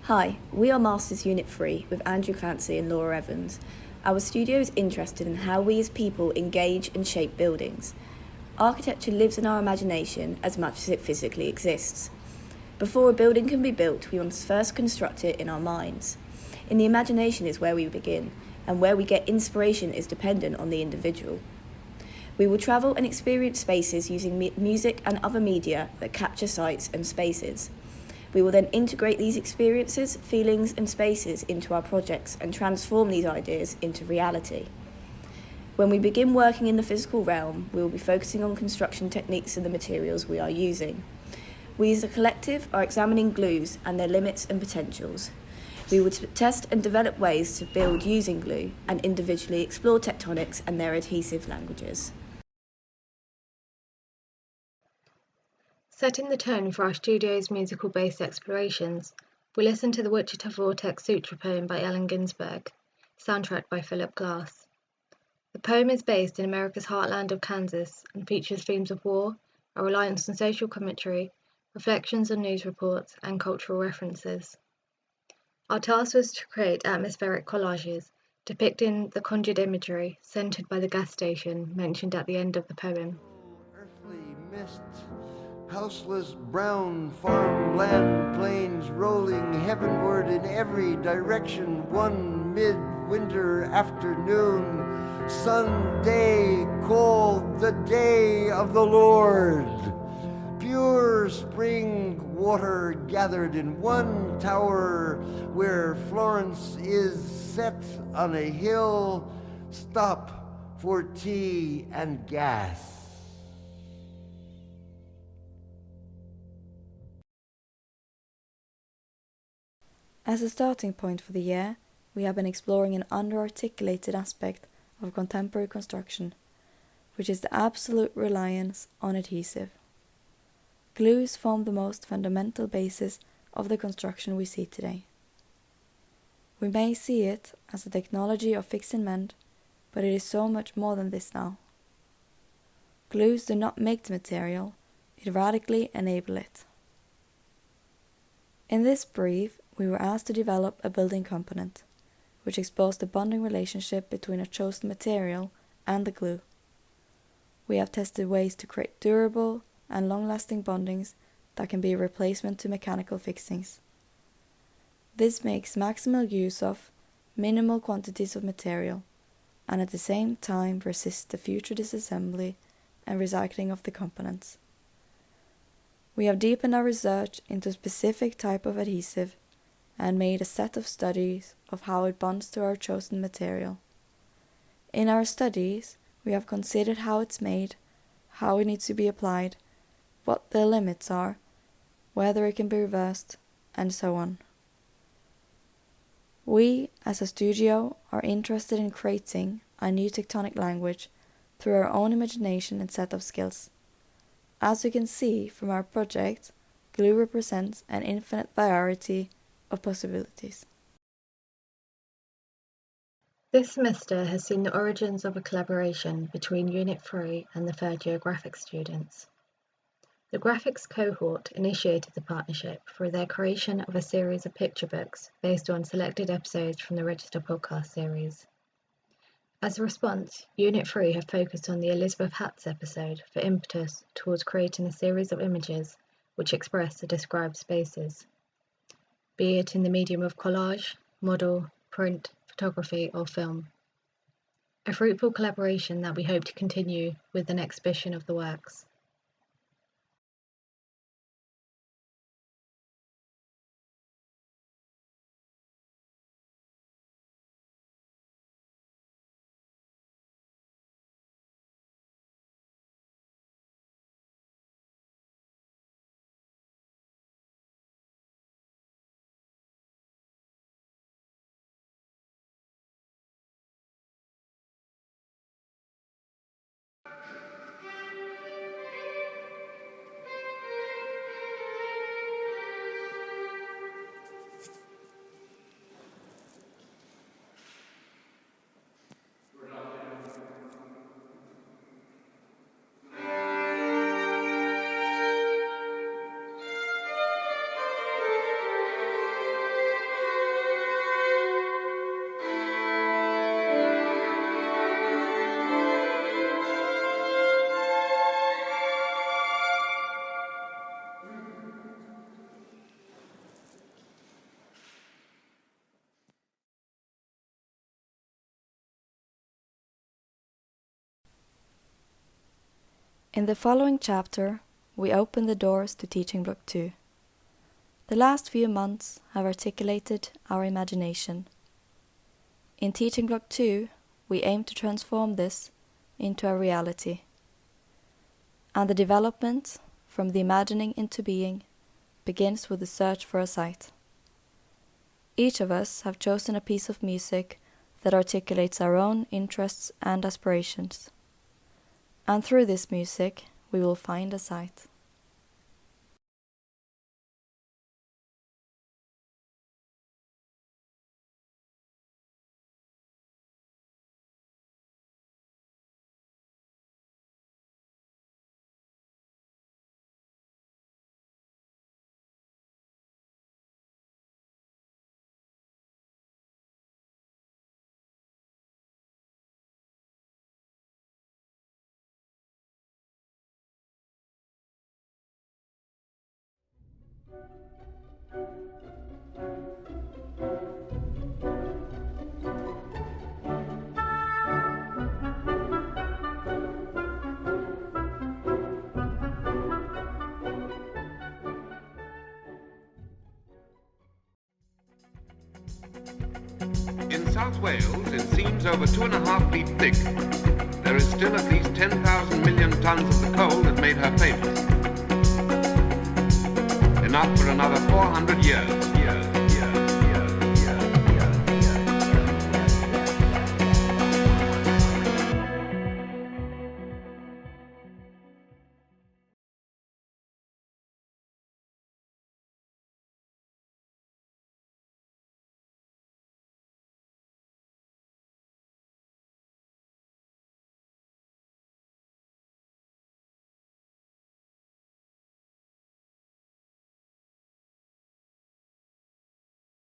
Hi, we are Masters Unit 3 with Andrew Clancy and Laura Evans. Our studio is interested in how we as people engage and shape buildings. Architecture lives in our imagination as much as it physically exists. Before a building can be built, we must first construct it in our minds. In the imagination is where we begin, and where we get inspiration is dependent on the individual. We will travel and experience spaces using music and other media that capture sights and spaces. We will then integrate these experiences, feelings and spaces into our projects and transform these ideas into reality. When we begin working in the physical realm, we will be focusing on construction techniques and the materials we are using. We as a collective are examining glues and their limits and potentials. We will test and develop ways to build using glue and individually explore tectonics and their adhesive languages. Setting the tone for our studio's musical-based explorations, we listen to the Wichita Vortex Sutra poem by Allen Ginsberg, soundtracked by Philip Glass. The poem is based in America's heartland of Kansas and features themes of war, a reliance on social commentary, reflections on news reports, and cultural references. Our task was to create atmospheric collages depicting the conjured imagery centered by the gas station mentioned at the end of the poem. Earthly mist, houseless brown farmland plains rolling heavenward in every direction one midwinter afternoon, Sunday cold, the day of the Lord. Pure spring water gathered in one tower where Florence is set on a hill. Stop for tea and gas. As a starting point for the year, we have been exploring an under-articulated aspect of contemporary construction, which is the absolute reliance on adhesive. Glues form the most fundamental basis of the construction we see today. We may see it as a technology of fix and mend, but it is so much more than this now. Glues do not make the material, it radically enable it. In this brief, we were asked to develop a building component, which explores the bonding relationship between a chosen material and the glue. We have tested ways to create durable and long-lasting bondings that can be a replacement to mechanical fixings. This makes maximal use of minimal quantities of material, and at the same time resists the future disassembly and recycling of the components. We have deepened our research into a specific type of adhesive and made a set of studies of how it bonds to our chosen material. In our studies, we have considered how it's made, how it needs to be applied, what the limits are, whether it can be reversed, and so on. We, as a studio, are interested in creating a new tectonic language through our own imagination and set of skills. As you can see from our project, glue represents an infinite variety of possibilities. This semester has seen the origins of a collaboration between Unit 3 and the third year graphics students. The graphics cohort initiated the partnership through their creation of a series of picture books based on selected episodes from the Register podcast series. As a response, Unit 3 have focused on the Elizabeth Hatts episode for impetus towards creating a series of images which express the described spaces, be it in the medium of collage, model, print, photography, or film. A fruitful collaboration that we hope to continue with an exhibition of the works. In the following chapter, we open the doors to Teaching Block 2. The last few months have articulated our imagination. In Teaching Block 2, we aim to transform this into a reality. And the development, from the imagining into being, begins with the search for a site. Each of us have chosen a piece of music that articulates our own interests and aspirations. And through this music, we will find a site. In South Wales, in seams over 2.5 feet thick, there is still at least 10,000 million tons of the coal that made her famous. Enough for another 400 years.